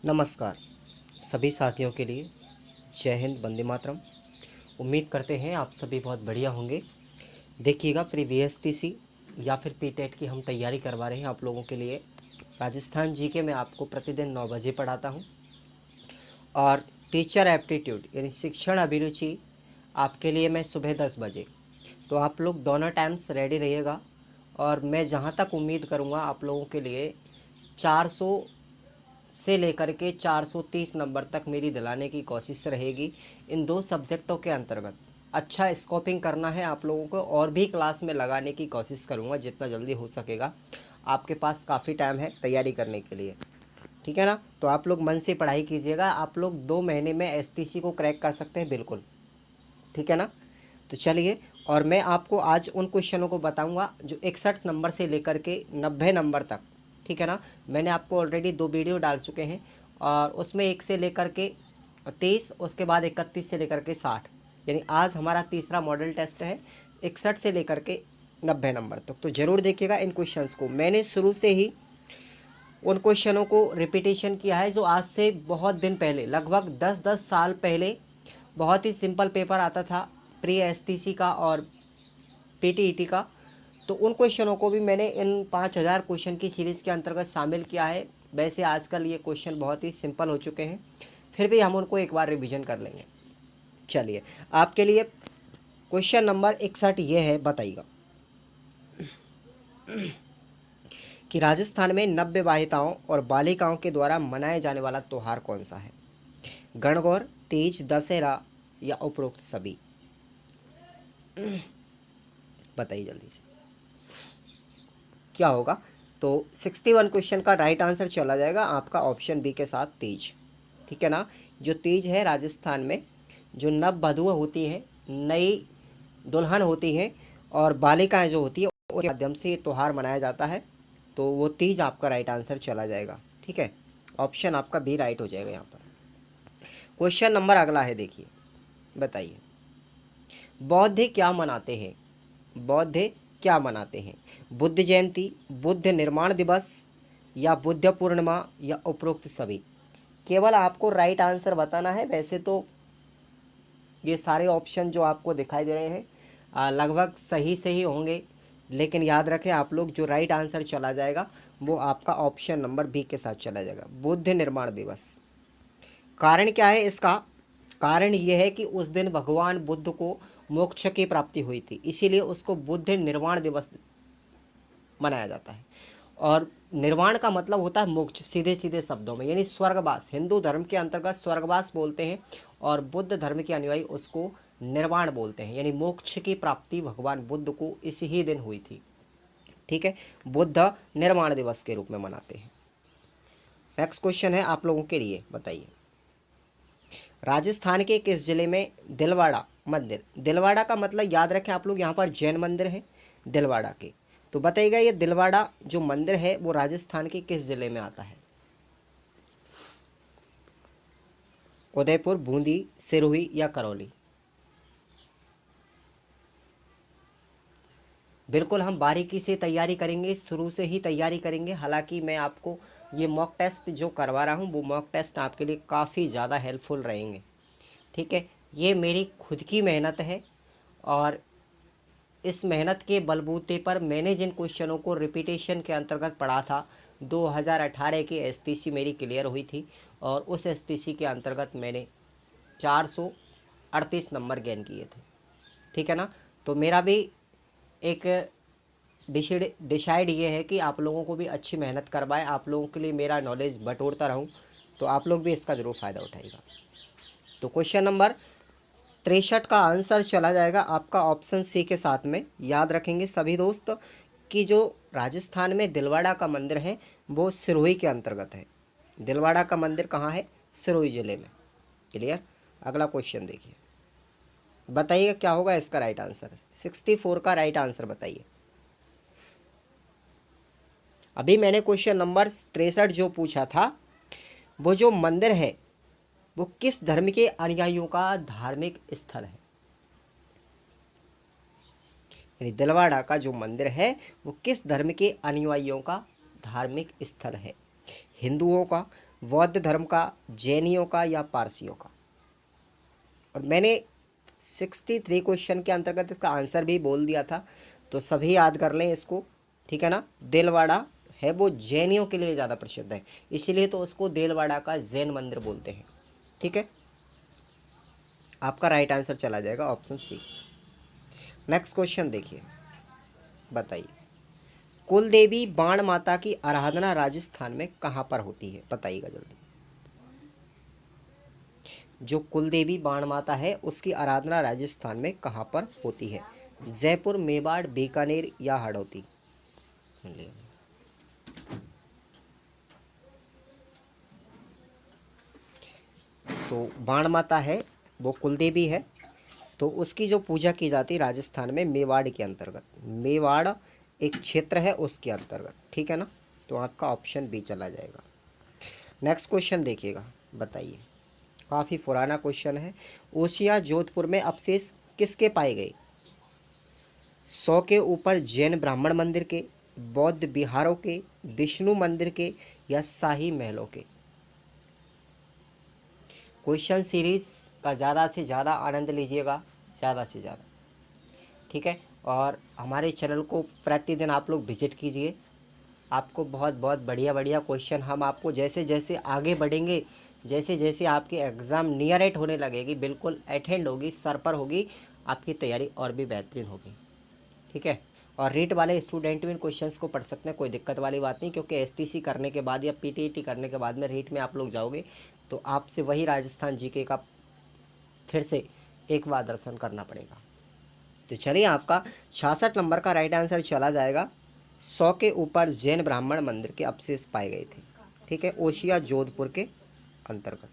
नमस्कार सभी साथियों के लिए। जय हिंद, वंदे मातरम। उम्मीद करते हैं आप सभी बहुत बढ़िया होंगे। देखिएगा, प्री वीएसटीसी या फिर पीटेट की हम तैयारी करवा रहे हैं आप लोगों के लिए। राजस्थान जीके में आपको प्रतिदिन 9 बजे पढ़ाता हूं और टीचर एप्टीट्यूड यानी शिक्षण अभिरुचि आपके लिए मैं सुबह 10 बजे। तो आप लोग दोनों टाइम्स रेडी रहिएगा और मैं जहां तक उम्मीद करूंगा आप लोगों के लिए 400 से लेकर के 430 नंबर तक मेरी दिलाने की कोशिश रहेगी। इन दो सब्जेक्टों के अंतर्गत अच्छा स्कोपिंग करना है आप लोगों को और भी क्लास में लगाने की कोशिश करूँगा जितना जल्दी हो सकेगा। आपके पास काफ़ी टाइम है तैयारी करने के लिए, ठीक है ना। तो आप लोग मन से पढ़ाई कीजिएगा। आप लोग 2 महीने में एसटीसी को क्रैक कर सकते हैं, बिल्कुल, ठीक है ना। तो चलिए, और मैं आपको आज उन क्वेश्चनों को बताऊंगा जो 61 नंबर से लेकर के 90 नंबर तक, ठीक है ना। मैंने आपको ऑलरेडी 2 वीडियो डाल चुके हैं और उसमें 1 से लेकर के 23, उसके बाद 31 से लेकर के 60, यानी आज हमारा तीसरा मॉडल टेस्ट है 61 से लेकर के 90 नंबर तक। तो ज़रूर देखिएगा इन क्वेश्चंस को। मैंने शुरू से ही उन क्वेश्चनों को रिपीटेशन किया है जो आज से बहुत दिन पहले, लगभग 10-10 साल पहले बहुत ही सिंपल पेपर आता था प्री एसटीसी का और पीटीईटी का। तो उन क्वेश्चनों को भी मैंने इन 5000 क्वेश्चन की सीरीज़ के अंतर्गत शामिल किया है। वैसे आजकल ये क्वेश्चन बहुत ही सिंपल हो चुके हैं, फिर भी हम उनको एक बार रिवीजन कर लेंगे। चलिए, आपके लिए क्वेश्चन नंबर 61 ये है, बताइएगा कि राजस्थान में नव विवाहिताओं और बालिकाओं के द्वारा मनाए जाने वाला त्यौहार कौन सा है? गणगौर, तीज, दशहरा या उपरोक्त सभी? बताइए जल्दी से क्या होगा। तो 61 क्वेश्चन का राइट आंसर चला जाएगा आपका ऑप्शन बी के साथ, तीज, ठीक है ना। जो तीज है राजस्थान में, जो नव वधुएं होती हैं, नई दुल्हन होती हैं और बालिकाएं जो होती है उनके माध्यम से ये त्यौहार मनाया जाता है। तो वो तीज आपका राइट आंसर चला जाएगा, ठीक है। ऑप्शन आपका बी राइट हो जाएगा यहाँ पर। क्वेश्चन नंबर अगला है, देखिए, बताइए बौद्ध क्या मनाते हैं? बौद्ध क्या मनाते हैं? बुद्ध जयंती, बुद्ध निर्माण दिवस या बुद्ध पूर्णिमा या उपरोक्त सभी? केवल आपको राइट आंसर बताना है। वैसे तो ये सारे ऑप्शन जो आपको दिखाई दे रहे हैं लगभग सही से ही होंगे, लेकिन याद रखें आप लोग, जो राइट आंसर चला जाएगा वो आपका ऑप्शन नंबर बी के साथ चला जाएगा, बुद्ध निर्माण दिवस। कारण क्या है इसका? कारण ये है कि उस दिन भगवान बुद्ध को मोक्ष की प्राप्ति हुई थी, इसीलिए उसको बुद्ध निर्वाण दिवस मनाया जाता है। और निर्वाण का मतलब होता है मोक्ष, सीधे सीधे शब्दों में, यानी स्वर्गवास। हिंदू धर्म के अंतर्गत स्वर्गवास बोलते हैं और बुद्ध धर्म के अनुयायी उसको निर्वाण बोलते हैं, यानी मोक्ष की प्राप्ति भगवान बुद्ध को इसी ही दिन हुई थी, ठीक है। बुद्ध निर्वाण दिवस के रूप में मनाते हैं। नेक्स्ट क्वेश्चन है आप लोगों के लिए, बताइए राजस्थान के किस जिले में दिलवाड़ा मंदिर? दिलवाड़ा का मतलब याद रखें आप लोग, यहाँ पर जैन मंदिर है दिलवाड़ा के। तो बताइएगा ये दिलवाड़ा जो मंदिर है वो राजस्थान के किस जिले में आता है? उदयपुर, बूंदी, सिरोही या करौली? बिल्कुल हम बारीकी से तैयारी करेंगे, शुरू से ही तैयारी करेंगे। हालांकि मैं आपको ये मॉक टेस्ट जो करवा रहा हूँ वो मॉक टेस्ट आपके लिए काफ़ी ज़्यादा हेल्पफुल रहेंगे, ठीक है। ये मेरी खुद की मेहनत है और इस मेहनत के बलबूते पर मैंने जिन क्वेश्चनों को रिपीटेशन के अंतर्गत पढ़ा था, 2018 की एसटीसी मेरी क्लियर हुई थी और उस एसटीसी के अंतर्गत मैंने 438 नंबर गेन किए थे, ठीक है ना। तो मेरा भी एक डिसाइड ये है कि आप लोगों को भी अच्छी मेहनत करवाएं, आप लोगों के लिए मेरा नॉलेज बटोरता रहूं, तो आप लोग भी इसका ज़रूर फ़ायदा उठाइएगा। तो क्वेश्चन नंबर 63 का आंसर चला जाएगा आपका ऑप्शन सी के साथ में। याद रखेंगे सभी दोस्त कि जो राजस्थान में दिलवाड़ा का मंदिर है वो सिरोही के अंतर्गत है। दिलवाड़ा का मंदिर कहाँ है? सिरोही जिले में। क्लियर। अगला क्वेश्चन देखिए, बताइए क्या होगा इसका राइट आंसर। 64 का राइट आंसर बताइए। अभी मैंने क्वेश्चन नंबर 63 जो पूछा था, वो जो मंदिर है वो किस धर्म के अनुयायियों का धार्मिक स्थल है? यानी दिलवाड़ा का जो मंदिर है वो किस धर्म के अनुयायियों का धार्मिक स्थल है? हिंदुओं का, बौद्ध धर्म का, जैनियों का या पारसियों का? और मैंने 63 क्वेश्चन के अंतर्गत इसका आंसर भी बोल दिया था, तो सभी याद कर लें इसको, ठीक है ना। देलवाड़ा है वो जैनियों के लिए ज़्यादा प्रसिद्ध है, इसीलिए तो उसको देलवाड़ा का जैन मंदिर बोलते हैं, ठीक है। आपका राइट आंसर चला जाएगा ऑप्शन सी। नेक्स्ट क्वेश्चन देखिए, बताइए कुल देवी बाण माता की आराधना राजस्थान में कहाँ पर होती है? बताइएगा जल्दी। जो कुल देवी बाण माता है उसकी आराधना राजस्थान में कहाँ पर होती है? जयपुर, मेवाड़, बीकानेर या हड़ौती? तो बाण माता है वो कुल देवी है, तो उसकी जो पूजा की जाती है राजस्थान में मेवाड़ के अंतर्गत, मेवाड़ एक क्षेत्र है उसके अंतर्गत, ठीक है ना। तो आपका ऑप्शन बी चला जाएगा। नेक्स्ट क्वेश्चन देखिएगा, बताइए, काफ़ी पुराना क्वेश्चन है। ओसिया जोधपुर में अवशेष किसके पाए गए? 100 के ऊपर जैन ब्राह्मण मंदिर के, बौद्ध विहारों के, विष्णु मंदिर के या शाही महलों के? क्वेश्चन सीरीज का ज़्यादा से ज़्यादा आनंद लीजिएगा, ज़्यादा से ज़्यादा, ठीक है। और हमारे चैनल को प्रतिदिन आप लोग विजिट कीजिए, आपको बहुत बहुत बढ़िया बढ़िया क्वेश्चन हम आपको जैसे जैसे आगे बढ़ेंगे, जैसे जैसे आपकी एग्ज़ाम नियर एट होने लगेगी, बिल्कुल एट हैंड होगी, सर पर होगी, आपकी तैयारी और भी बेहतरीन होगी, ठीक है। और रीट वाले स्टूडेंट भी इन क्वेश्चंस को पढ़ सकते हैं, कोई दिक्कत वाली बात नहीं, क्योंकि एसटीसी करने के बाद या पीटीईटी करने के बाद में रीट में आप लोग जाओगे तो आपसे वही राजस्थान जीके का फिर से एक बार दर्शन करना पड़ेगा। तो चलिए, आपका 66 नंबर का राइट आंसर चला जाएगा। 100 के ऊपर जैन ब्राह्मण मंदिर के अवशेष पाए गए थे, ठीक है, ओशिया जोधपुर के अंतर्गत।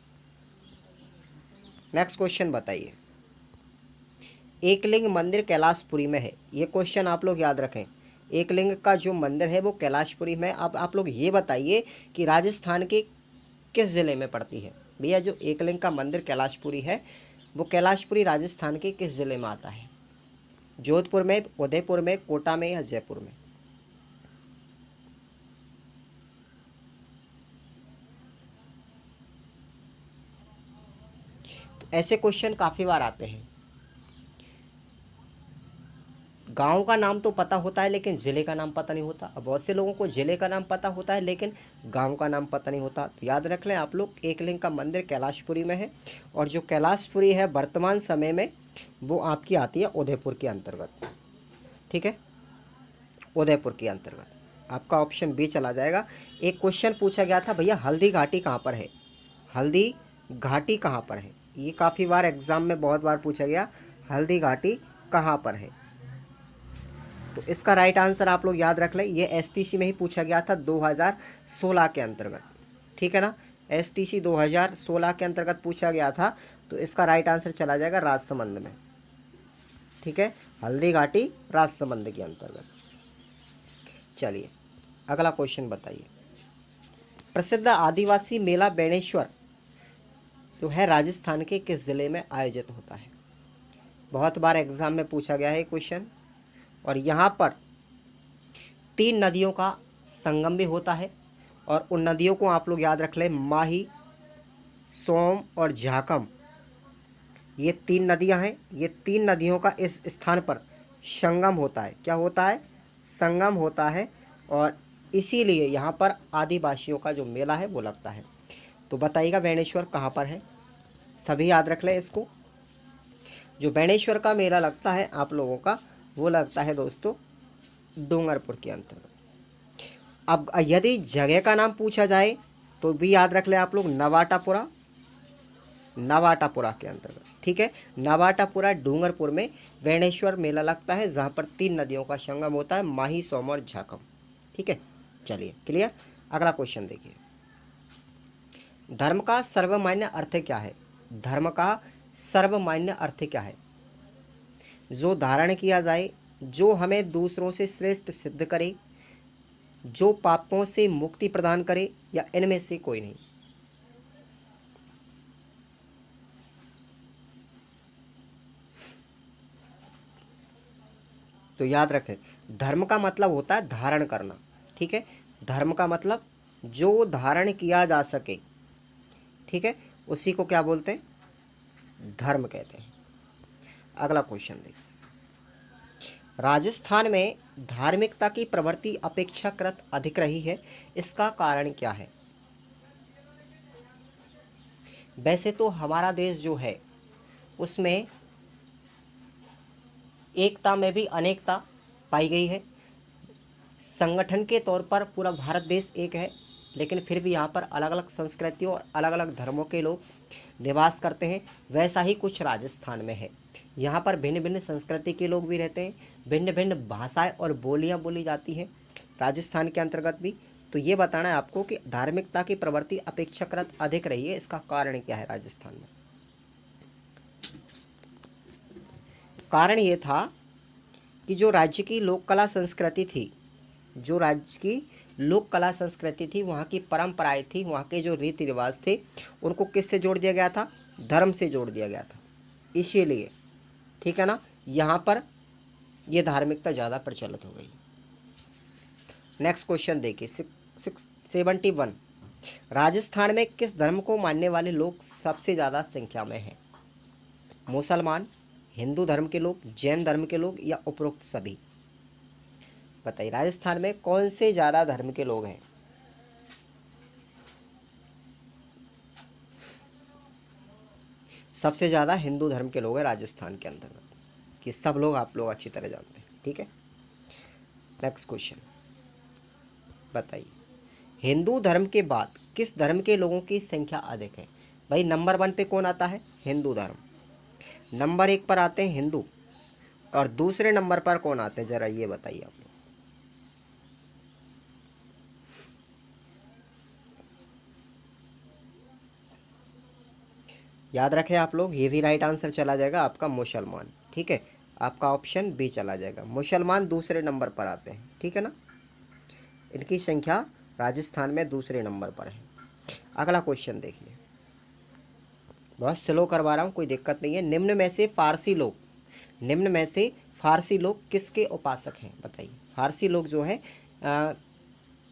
नेक्स्ट क्वेश्चन बताइए, एकलिंग मंदिर कैलाशपुरी में है। ये क्वेश्चन आप लोग याद रखें, एकलिंग का जो मंदिर है वो कैलाशपुरी में। अब आप लोग ये बताइए कि राजस्थान के किस ज़िले में पड़ती है? भैया जो एकलिंग का मंदिर कैलाशपुरी है वो कैलाशपुरी राजस्थान के किस ज़िले में आता है? जोधपुर में, उदयपुर में, कोटा में या जयपुर में? तो ऐसे क्वेश्चन काफ़ी बार आते हैं। गांव का नाम तो पता होता है लेकिन ज़िले का नाम पता नहीं होता। अब बहुत से लोगों को ज़िले का नाम पता होता है लेकिन गांव का नाम पता नहीं होता। तो याद रख लें आप लोग, एकलिंग का मंदिर कैलाशपुरी में है, और जो कैलाशपुरी है वर्तमान समय में वो आपकी आती है उदयपुर के अंतर्गत, ठीक है, उदयपुर के अंतर्गत। आपका ऑप्शन बी चला जाएगा। एक क्वेश्चन पूछा गया था, भैया हल्दी घाटी कहाँ पर है? हल्दी घाटी कहाँ पर है? ये काफ़ी बार एग्जाम में बहुत बार पूछा गया, हल्दी घाटी कहाँ पर है? तो इसका राइट आंसर आप लोग याद रख लें, ये एसटीसी में ही पूछा गया था 2016 के अंतर्गत, ठीक है ना। एसटीसी 2016 के अंतर्गत पूछा गया था, तो इसका राइट आंसर चला जाएगा राजसमंद में, ठीक है, हल्दी घाटी राजसमंद के अंतर्गत। चलिए, अगला क्वेश्चन बताइए, प्रसिद्ध आदिवासी मेला बेणेश्वर जो है राजस्थान के किस ज़िले में आयोजित होता है? बहुत बार एग्जाम में पूछा गया है क्वेश्चन, और यहाँ पर 3 नदियों का संगम भी होता है, और उन नदियों को आप लोग याद रख लें, माही, सोम और झाकम। ये 3 नदियाँ हैं, ये 3 नदियों का इस स्थान पर संगम होता है। क्या होता है? संगम होता है, और इसीलिए यहाँ पर आदिवासियों का जो मेला है वो लगता है। तो बताइएगा बेणेश्वर कहाँ पर है? सभी याद रख लें इसको। जो बेणेश्वर का मेला लगता है आप लोगों का, वो लगता है दोस्तों डूंगरपुर के अंतर्गत। अब यदि जगह का नाम पूछा जाए तो भी याद रख लें आप लोग, नवाटापुरा, नवाटापुरा के अंतर्गत, ठीक है। नवाटापुरा डूंगरपुर में बेणेश्वर मेला लगता है, जहाँ पर 3 नदियों का संगम होता है, माही, सोम और झाकम, ठीक है। चलिए, क्लियर। अगला क्वेश्चन देखिए, धर्म का सर्वमान्य अर्थ क्या है? धर्म का सर्वमान्य अर्थ क्या है? जो धारण किया जाए, जो हमें दूसरों से श्रेष्ठ सिद्ध करे, जो पापों से मुक्ति प्रदान करे, या इनमें से कोई नहीं? तो याद रखें, धर्म का मतलब होता है धारण करना, ठीक है। धर्म का मतलब जो धारण किया जा सके, ठीक है, उसी को क्या बोलते हैं, धर्म कहते हैं। अगला क्वेश्चन देखिए, राजस्थान में धार्मिकता की प्रवृत्ति अपेक्षाकृत अधिक रही है, इसका कारण क्या है। वैसे तो हमारा देश जो है उसमें एकता में भी अनेकता पाई गई है। संगठन के तौर पर पूरा भारत देश एक है, लेकिन फिर भी यहाँ पर अलग अलग संस्कृतियों और अलग अलग धर्मों के लोग निवास करते हैं। वैसा ही कुछ राजस्थान में है, यहाँ पर भिन्न भिन्न संस्कृति के लोग भी रहते हैं, भिन्न भिन्न भाषाएं और बोलियां बोली जाती हैं राजस्थान के अंतर्गत भी। तो ये बताना है आपको कि धार्मिकता की प्रवृत्ति अपेक्षाकृत अधिक रही है, इसका कारण क्या है राजस्थान में। कारण ये था कि जो राज्य की लोक कला संस्कृति थी, जो राज्य की लोक कला संस्कृति थी, वहाँ की परंपराएं थी, वहाँ के जो रीति रिवाज थे, उनको किससे जोड़ दिया गया था, धर्म से जोड़ दिया गया था। इसीलिए ठीक है ना, यहाँ पर ये धार्मिकता ज़्यादा प्रचलित हो गई। नेक्स्ट क्वेश्चन देखिए 671, राजस्थान में किस धर्म को मानने वाले लोग सबसे ज़्यादा संख्या में हैं। मुसलमान, हिंदू धर्म के लोग, जैन धर्म के लोग या उपरोक्त सभी। बताइए राजस्थान में कौन से ज़्यादा धर्म के लोग हैं। सबसे ज़्यादा हिंदू धर्म के लोग हैं राजस्थान के अंतर्गत, कि सब लोग आप लोग अच्छी तरह जानते हैं। ठीक है, नेक्स्ट क्वेश्चन बताइए, हिंदू धर्म के बाद किस धर्म के लोगों की संख्या अधिक है। भाई नंबर 1 पे कौन आता है, हिंदू धर्म। नंबर 1 पर आते हैं हिंदू, और दूसरे नंबर पर कौन आते हैं, जरा ये बताइए आप लोग। याद रखें आप लोग, ये भी राइट आंसर चला जाएगा आपका मुसलमान। ठीक है, आपका ऑप्शन बी चला जाएगा, मुसलमान दूसरे नंबर पर आते हैं। ठीक है ना, इनकी संख्या राजस्थान में दूसरे नंबर पर है। अगला क्वेश्चन देखिए, बहुत स्लो करवा रहा हूँ, कोई दिक्कत नहीं है। निम्न में से फारसी लोग किसके उपासक हैं। बताइए फारसी लोग जो है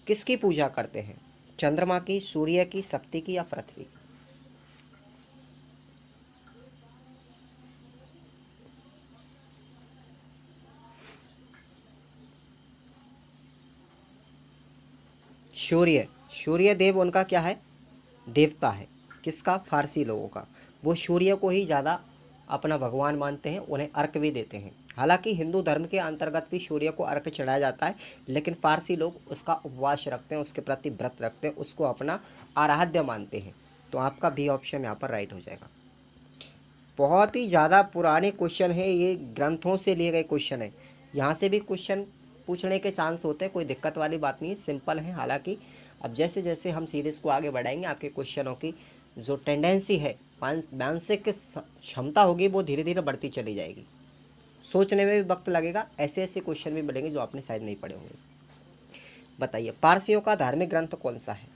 किसकी पूजा करते हैं, चंद्रमा की, सूर्य की, शक्ति की या पृथ्वी की। सूर्य देव उनका क्या है, देवता है। किसका, फारसी लोगों का। वो सूर्य को ही ज़्यादा अपना भगवान मानते हैं, उन्हें अर्क भी देते हैं। हालांकि हिंदू धर्म के अंतर्गत भी सूर्य को अर्क चढ़ाया जाता है, लेकिन फारसी लोग उसका उपवास रखते हैं, उसके प्रति व्रत रखते हैं, उसको अपना आराध्य मानते हैं। तो आपका बी ऑप्शन यहाँ पर राइट हो जाएगा। बहुत ही ज़्यादा पुराने क्वेश्चन है, ये ग्रंथों से लिए गए क्वेश्चन है। यहाँ से भी क्वेश्चन पूछने के चांस होते हैं, कोई दिक्कत वाली बात नहीं है, सिंपल है। हालांकि अब जैसे जैसे हम सीरीज़ को आगे बढ़ाएंगे, आपके क्वेश्चनों की जो टेंडेंसी है, मानसिक क्षमता होगी, वो धीरे धीरे बढ़ती चली जाएगी। सोचने में भी वक्त लगेगा, ऐसे ऐसे क्वेश्चन भी मिलेंगे जो आपने शायद नहीं पढ़े होंगे। बताइए पारसियों का धार्मिक ग्रंथ कौन सा है।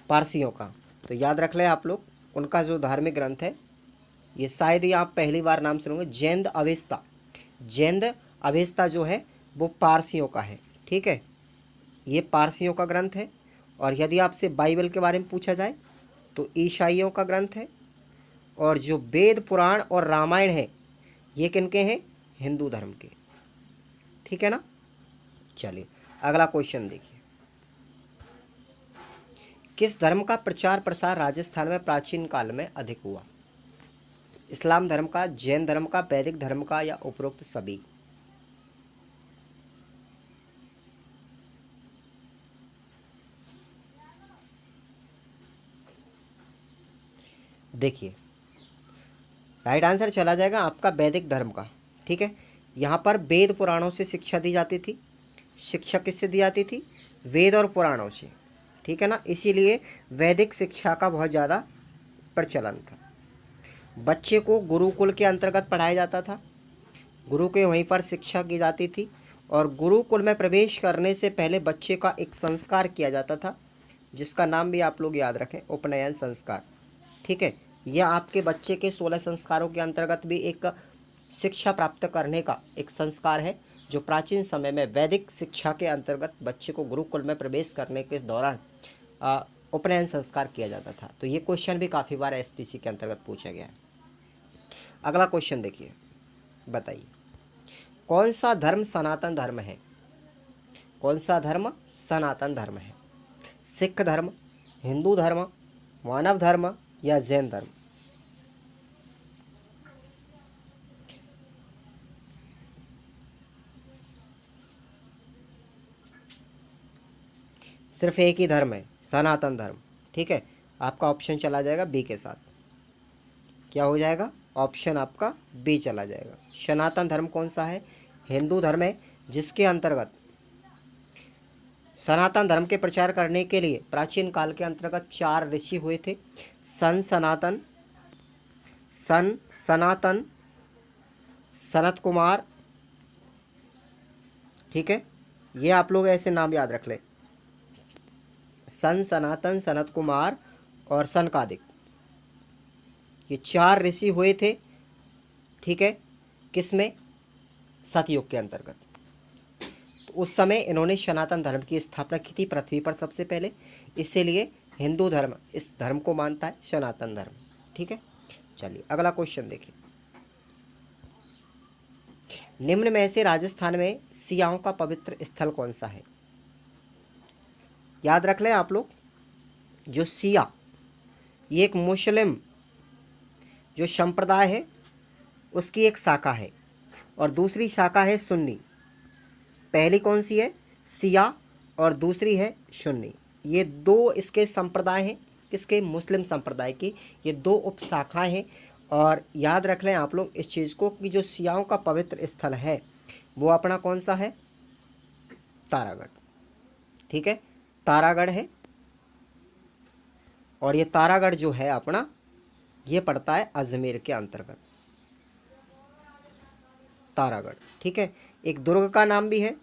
पारसियों का तो याद रख लें आप लोग, उनका जो धार्मिक ग्रंथ है, ये शायद ही आप पहली बार नाम सुनोगे, जैन अवेस्ता। जैन अवेस्ता जो है वो पारसियों का है। ठीक है, ये पारसियों का ग्रंथ है। और यदि आपसे बाइबल के बारे में पूछा जाए तो ईसाइयों का ग्रंथ है। और जो वेद पुराण और रामायण है, ये किनके हैं, हिंदू धर्म के। ठीक है ना, चलिए अगला क्वेश्चन देखिए, किस धर्म का प्रचार प्रसार राजस्थान में प्राचीन काल में अधिक हुआ। इस्लाम धर्म का, जैन धर्म का, वैदिक धर्म का या उपरोक्त सभी। देखिए राइट आंसर चला जाएगा आपका वैदिक धर्म का। ठीक है, यहाँ पर वेद पुराणों से शिक्षा दी जाती थी। शिक्षा किससे दी जाती थी, वेद और पुराणों से। ठीक है ना, इसीलिए वैदिक शिक्षा का बहुत ज़्यादा प्रचलन था। बच्चे को गुरुकुल के अंतर्गत पढ़ाया जाता था, गुरु के वहीं पर शिक्षा की जाती थी। और गुरुकुल में प्रवेश करने से पहले बच्चे का एक संस्कार किया जाता था, जिसका नाम भी आप लोग याद रखें, उपनयन संस्कार। ठीक है, यह आपके बच्चे के 16 संस्कारों के अंतर्गत भी एक शिक्षा प्राप्त करने का एक संस्कार है, जो प्राचीन समय में वैदिक शिक्षा के अंतर्गत बच्चे को गुरुकुल में प्रवेश करने के दौरान उपनयन संस्कार किया जाता था। तो ये क्वेश्चन भी काफ़ी बार एसटीसी के अंतर्गत पूछा गया है। अगला क्वेश्चन देखिए, बताइए कौन सा धर्म सनातन धर्म है? कौन सा धर्म सनातन धर्म है? सिख धर्म, हिंदू धर्म, मानव धर्म या जैन धर्म? सिर्फ एक ही धर्म है, सनातन धर्म। ठीक है, आपका ऑप्शन चला जाएगा बी के साथ। क्या हो जाएगा? ऑप्शन आपका बी चला जाएगा। सनातन धर्म कौन सा है? हिंदू धर्म है, जिसके अंतर्गत सनातन धर्म के प्रचार करने के लिए प्राचीन काल के अंतर्गत 4 ऋषि हुए थे। सन सनातन, सनत कुमार, ठीक है, ये आप लोग ऐसे नाम याद रख लें, सन सनातन, सनत कुमार और सनकादिक। ये 4 ऋषि हुए थे। ठीक है, किसमें? सतयुग के अंतर्गत। तो उस समय इन्होंने सनातन धर्म की स्थापना की थी पृथ्वी पर सबसे पहले, इसीलिए हिंदू धर्म इस धर्म को मानता है, सनातन धर्म। ठीक है, चलिए अगला क्वेश्चन देखिए। निम्न में से राजस्थान में सियाओं का पवित्र स्थल कौन सा है? याद रख लें आप लोग, जो सिया ये एक मुस्लिम जो संप्रदाय है उसकी एक शाखा है, और दूसरी शाखा है सुन्नी। पहली कौन सी है? सिया, और दूसरी है सुन्नी। ये 2 इसके संप्रदाय हैं, किसके? मुस्लिम संप्रदाय की। ये 2 उपशाखाएं हैं। और याद रख लें आप लोग इस चीज़ को कि जो सियाओं का पवित्र स्थल है वो अपना कौन सा है? तारागढ़। ठीक है, तारागढ़ है, और ये तारागढ़ जो है अपना, ये पड़ता है अजमेर के अंतर्गत, तारागढ़। ठीक है, एक दुर्ग का नाम भी है।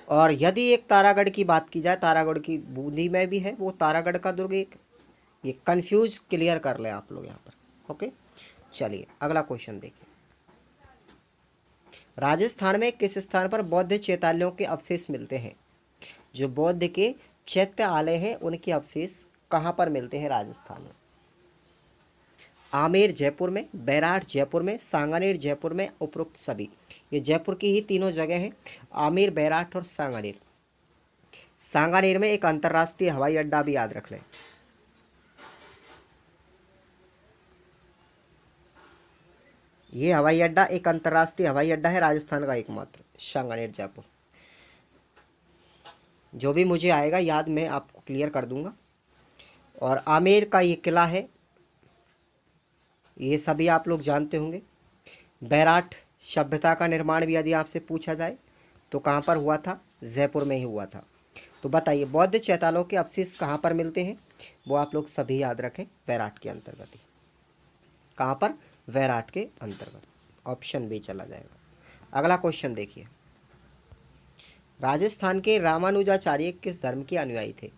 और यदि एक तारागढ़ की बात की जाए, तारागढ़ की बूंदी में भी है वो तारागढ़ का दुर्ग एक। ये कंफ्यूज क्लियर कर ले आप लोग यहाँ पर। ओके, चलिए अगला क्वेश्चन देखिए। राजस्थान में किस स्थान पर बौद्ध चैत्यालयों के अवशेष मिलते हैं? जो बौद्ध के चैत्यालय हैं उनके अवशेष कहाँ पर मिलते हैं राजस्थान में? आमेर जयपुर में, बैराठ जयपुर में, सांगानेर जयपुर में, उपरोक्त सभी। ये जयपुर की ही तीनों जगह हैं, आमेर, बैराठ और सांगानेर। सांगानेर में एक अंतर्राष्ट्रीय हवाई अड्डा भी याद रख लें। ये हवाई अड्डा एक अंतर्राष्ट्रीय हवाई अड्डा है राजस्थान का एकमात्र, सांगानेर जयपुर। जो भी मुझे आएगा याद मैं आपको क्लियर कर दूंगा। और आमेर का ये किला है, ये सभी आप लोग जानते होंगे। बैराठ सभ्यता का निर्माण भी यदि आपसे पूछा जाए तो कहाँ पर हुआ था? जयपुर में ही हुआ था। तो बताइए बौद्ध चैत्यालयों के अवशेष कहाँ पर मिलते हैं? वो आप लोग सभी याद रखें, बैराठ के अंतर्गत ही। कहाँ पर? बैराठ के अंतर्गत। ऑप्शन बी चला जाएगा। अगला क्वेश्चन देखिए। राजस्थान के रामानुजाचार्य किस धर्म के अनुयायी थे?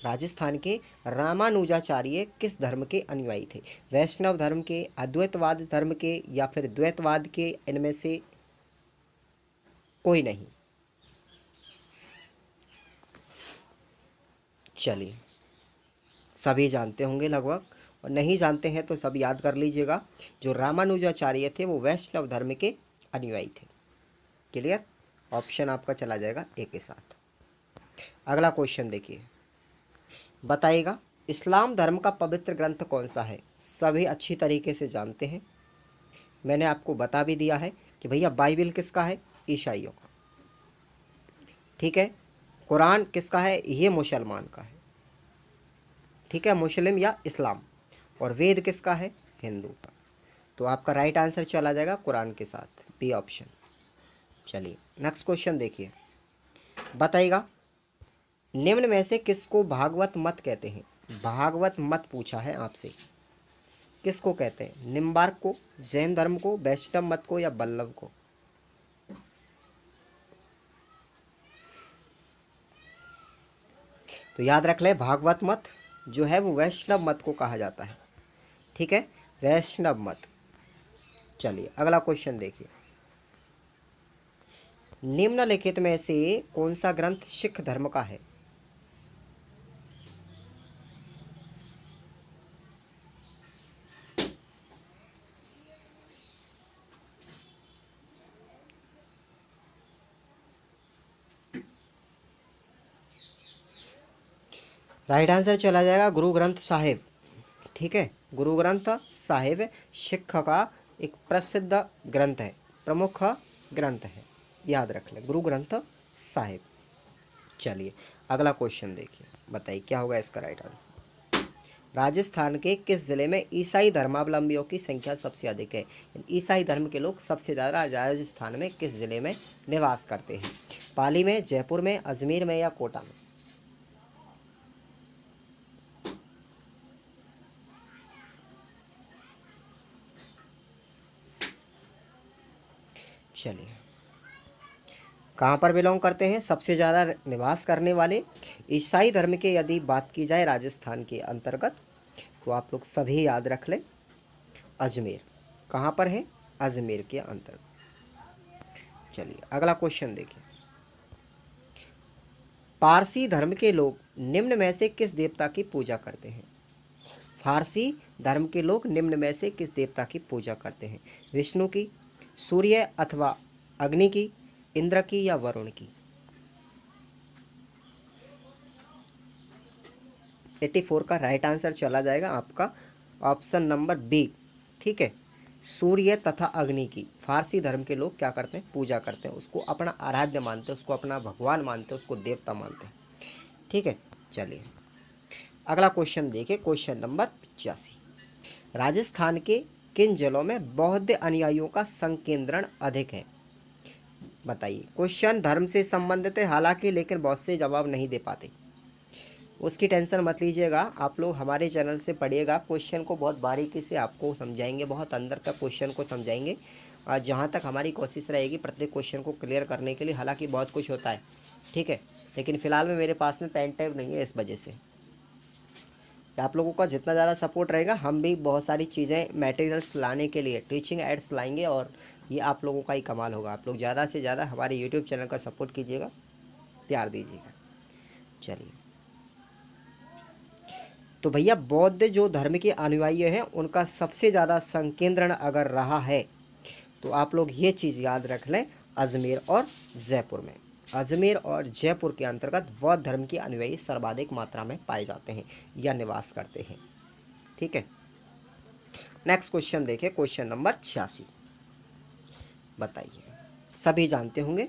राजस्थान के रामानुजाचार्य किस धर्म के अनुयायी थे? वैष्णव धर्म के, अद्वैतवाद धर्म के, या फिर द्वैतवाद के? इनमें से कोई नहीं। चलिए, सभी जानते होंगे लगभग, और नहीं जानते हैं तो सब याद कर लीजिएगा। जो रामानुजाचार्य थे वो वैष्णव धर्म के अनुयायी थे। क्लियर? ऑप्शन आपका चला जाएगा ए के साथ। अगला क्वेश्चन देखिए, बताइएगा इस्लाम धर्म का पवित्र ग्रंथ कौन सा है? सभी अच्छी तरीके से जानते हैं, मैंने आपको बता भी दिया है कि भैया बाइबल किसका है? ईसाइयों का। ठीक है, कुरान किसका है? ये मुसलमान का है। ठीक है, मुस्लिम या इस्लाम। और वेद किसका है? हिंदू का। तो आपका राइट आंसर चला जाएगा कुरान के साथ, बी ऑप्शन। चलिए नेक्स्ट क्वेश्चन देखिए, बताइएगा निम्न में से किसको भागवत मत कहते हैं? भागवत मत पूछा है आपसे, किसको कहते हैं? निम्बार्क को, जैन धर्म को, वैष्णव मत को, या बल्लभ को? तो याद रख ले, भागवत मत जो है वो वैष्णव मत को कहा जाता है। ठीक है, वैष्णव मत। चलिए अगला क्वेश्चन देखिए, निम्नलिखित में से कौन सा ग्रंथ सिख धर्म का है? राइट आंसर चला जाएगा गुरु ग्रंथ साहिब। ठीक है, गुरु ग्रंथ साहिब सिख का एक प्रसिद्ध ग्रंथ है, प्रमुख ग्रंथ है, याद रख लें, गुरु ग्रंथ साहिब। चलिए अगला क्वेश्चन देखिए, बताइए क्या होगा इसका राइट आंसर। राजस्थान के किस जिले में ईसाई धर्मावलंबियों की संख्या सबसे अधिक है? ईसाई धर्म के लोग सबसे ज़्यादा राजस्थान में किस जिले में निवास करते हैं? पाली में, जयपुर में, अजमेर में या कोटा में? चलिए, कहाँ पर बिलोंग करते हैं सबसे ज़्यादा निवास करने वाले ईसाई धर्म के? यदि बात की जाए राजस्थान के अंतर्गत, तो आप लोग सभी याद रख लें, अजमेर। कहाँ पर है? अजमेर के अंतर्गत। चलिए अगला क्वेश्चन देखिए, पारसी धर्म के लोग निम्न में से किस देवता की पूजा करते हैं? फारसी धर्म के लोग निम्न में से किस देवता की पूजा करते हैं? विष्णु की, सूर्य अथवा अग्नि की, इंद्र की या वरुण की? 84 का राइट आंसर चला जाएगा आपका ऑप्शन नंबर बी। ठीक है, सूर्य तथा अग्नि की फारसी धर्म के लोग क्या करते हैं? पूजा करते हैं, उसको अपना आराध्य मानते हैं, उसको अपना भगवान मानते हैं, उसको देवता मानते हैं। ठीक है, चलिए अगला क्वेश्चन देखिए, क्वेश्चन नंबर 85। राजस्थान के किन जिलों में बौद्ध अनुयायियों का संकेंद्रण अधिक है? बताइए। क्वेश्चन धर्म से संबंधित है हालांकि, लेकिन बहुत से जवाब नहीं दे पाते, उसकी टेंशन मत लीजिएगा। आप लोग हमारे चैनल से पढ़िएगा, क्वेश्चन को बहुत बारीकी से आपको समझाएंगे, बहुत अंदर तक क्वेश्चन को समझाएंगे, और जहाँ तक हमारी कोशिश रहेगी प्रत्येक क्वेश्चन को क्लियर करने के लिए। हालांकि बहुत कुछ होता है, ठीक है, लेकिन फ़िलहाल में मेरे पास में पेन टाइप नहीं है, इस वजह से आप लोगों का जितना ज़्यादा सपोर्ट रहेगा, हम भी बहुत सारी चीज़ें मटेरियल्स लाने के लिए टीचिंग एड्स लाएंगे, और ये आप लोगों का ही कमाल होगा। आप लोग ज़्यादा से ज़्यादा हमारे यूट्यूब चैनल का सपोर्ट कीजिएगा, प्यार दीजिएगा। चलिए, तो भैया बौद्ध जो धर्म के अनुयायी हैं उनका सबसे ज़्यादा संकेंद्रण अगर रहा है, तो आप लोग ये चीज़ याद रख लें, अजमेर और जयपुर में। अजमेर और जयपुर के अंतर्गत बौद्ध धर्म के अनुयायी सर्वाधिक मात्रा में पाए जाते हैं या निवास करते हैं। ठीक है, नेक्स्ट क्वेश्चन देखिए, क्वेश्चन नंबर 86। बताइए, सभी जानते होंगे,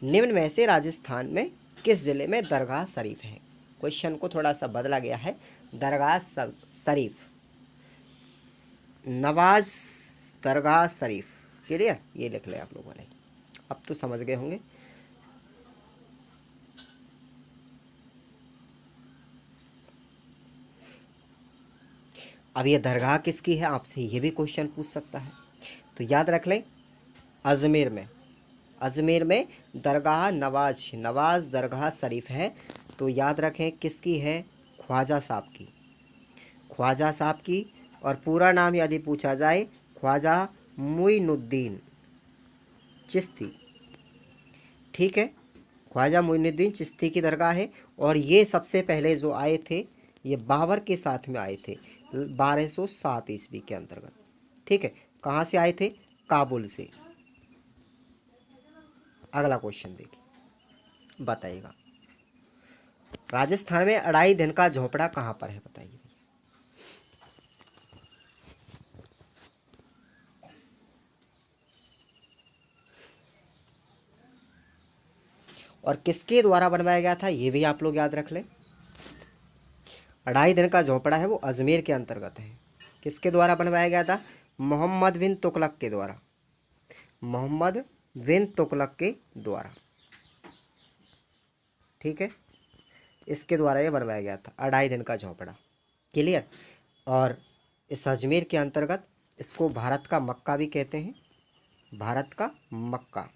निम्न में से राजस्थान में किस जिले में दरगाह शरीफ है? क्वेश्चन को थोड़ा सा बदला गया है, दरगाह शरीफ, नवाज दरगाह शरीफ। क्लियर, ये लिख ले आप लोगों ने, अब तो समझ गए होंगे। अब ये दरगाह किसकी है, आपसे ये भी क्वेश्चन पूछ सकता है, तो याद रख लें, अजमेर में, अजमेर में दरगाह नवाज दरगाह शरीफ है। तो याद रखें किसकी है? ख्वाजा साहब की, ख्वाजा साहब की। और पूरा नाम यदि पूछा जाए, ख्वाजा मुइनुद्दीन चिश्ती। ठीक है, ख्वाजा मुइनुद्दीन चिश्ती की दरगाह है, और ये सबसे पहले जो आए थे, ये बाबर के साथ में आए थे 1207 ईस्वी के अंतर्गत। ठीक है, कहाँ से आए थे? काबुल से। अगला क्वेश्चन देखिए, बताइएगा, राजस्थान में अढ़ाई दिन का झोपड़ा कहाँ पर है? बताइए। और किसके द्वारा बनवाया गया था, ये भी आप लोग याद रख लें। अढ़ाई दिन का झोपड़ा है वो अजमेर के अंतर्गत है। किसके द्वारा बनवाया गया था? मोहम्मद बिन तुगलक के द्वारा, मोहम्मद बिन तुगलक के द्वारा। ठीक है, इसके द्वारा ये बनवाया गया था अढ़ाई दिन का झोपड़ा। क्लियर। और इस अजमेर के अंतर्गत इसको भारत का मक्का भी कहते हैं, भारत का मक्का।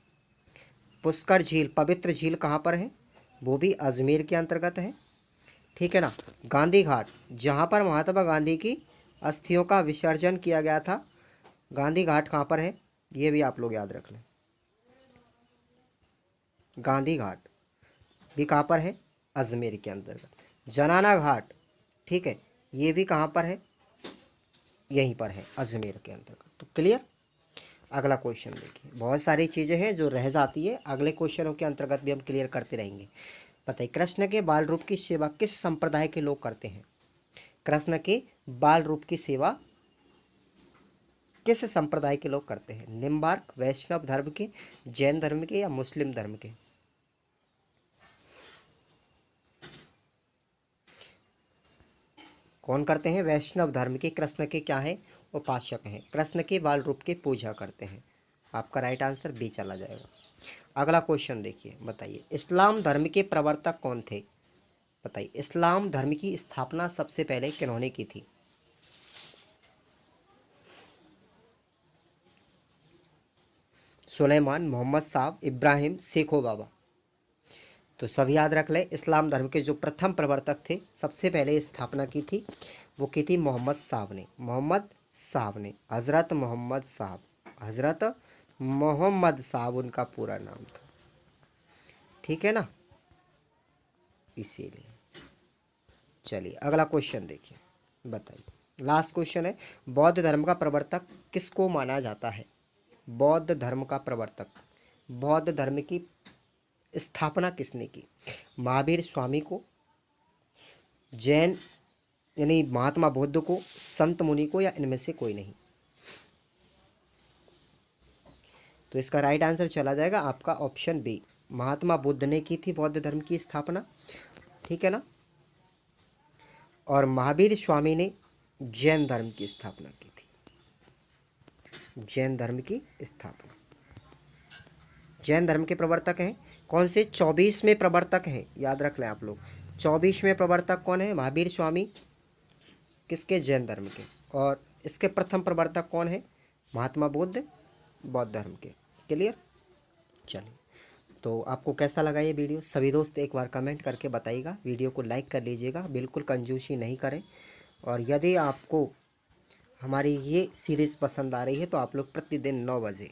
पुष्कर झील, पवित्र झील कहाँ पर है? वो भी अजमेर के अंतर्गत है। ठीक है ना। गांधी घाट, जहाँ पर महात्मा गांधी की अस्थियों का विसर्जन किया गया था, गांधी घाट कहाँ पर है? ये भी आप लोग याद रख लें। गांधी घाट भी कहाँ पर है, अजमेर के अंतर्गत। जनाना घाट, ठीक है, ये भी कहाँ पर है, यहीं पर है, अजमेर के अंतर्गत। तो क्लियर। अगला क्वेश्चन देखिए, बहुत सारी चीज़ें हैं जो रह जाती है, अगले क्वेश्चनों के अंतर्गत भी हम क्लियर करते रहेंगे। बताइए, कृष्ण के बाल रूप की सेवा किस संप्रदाय के लोग करते हैं? कृष्ण के बाल रूप की सेवा किस संप्रदाय के लोग करते हैं? निम्बार्क, वैष्णव धर्म के, जैन धर्म के, या मुस्लिम धर्म के? कौन करते हैं? वैष्णव धर्म के कृष्ण के क्या हैं? उपासक हैं, कृष्ण के बाल रूप की पूजा करते हैं। आपका राइट आंसर बी चला जाएगा। अगला क्वेश्चन देखिए, बताइए इस्लाम धर्म के प्रवर्तक कौन थे? बताइए इस्लाम धर्म की स्थापना सबसे पहले किन्होंने की थी? सुलेमान, मोहम्मद साहब, इब्राहिम, शेखो बाबा। तो सब याद रख लें, इस्लाम धर्म के जो प्रथम प्रवर्तक थे, सबसे पहले स्थापना की थी, वो की थी मोहम्मद साहब ने। मोहम्मद साहब ने, हज़रत मोहम्मद साहब, हज़रत मोहम्मद साहब उनका पूरा नाम था, ठीक है ना, इसीलिए। चलिए अगला क्वेश्चन देखिए, बताइए लास्ट क्वेश्चन है, बौद्ध धर्म का प्रवर्तक किसको माना जाता है? बौद्ध धर्म का प्रवर्तक, बौद्ध धर्म की स्थापना किसने की? महावीर स्वामी को, जैन यानी महात्मा बुद्ध को, संत मुनि को, या इनमें से कोई नहीं? तो इसका राइट आंसर चला जाएगा आपका ऑप्शन बी, महात्मा बुद्ध ने की थी बौद्ध धर्म की स्थापना, ठीक है ना। और महावीर स्वामी ने जैन धर्म की स्थापना की थी, जैन धर्म की स्थापना। जैन धर्म के प्रवर्तक हैं कौन से? 24वें प्रवर्तक हैं, याद रख लें आप लोग। 24वें प्रवर्तक कौन है? महावीर स्वामी, किसके? जैन धर्म के। और इसके प्रथम प्रवर्तक कौन है? महात्मा बुद्ध, बौद्ध धर्म के। क्लियर। चलिए, तो आपको कैसा लगा ये वीडियो? सभी दोस्त एक बार कमेंट करके बताइएगा, वीडियो को लाइक कर लीजिएगा, बिल्कुल कंजूसी नहीं करें। और यदि आपको हमारी ये सीरीज़ पसंद आ रही है तो आप लोग प्रतिदिन 9 बजे,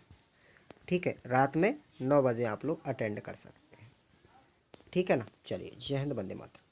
ठीक है, रात में 9 बजे आप लोग अटेंड कर सकते हैं, ठीक है ना। चलिए, जय हिंद, वंदे मातरम।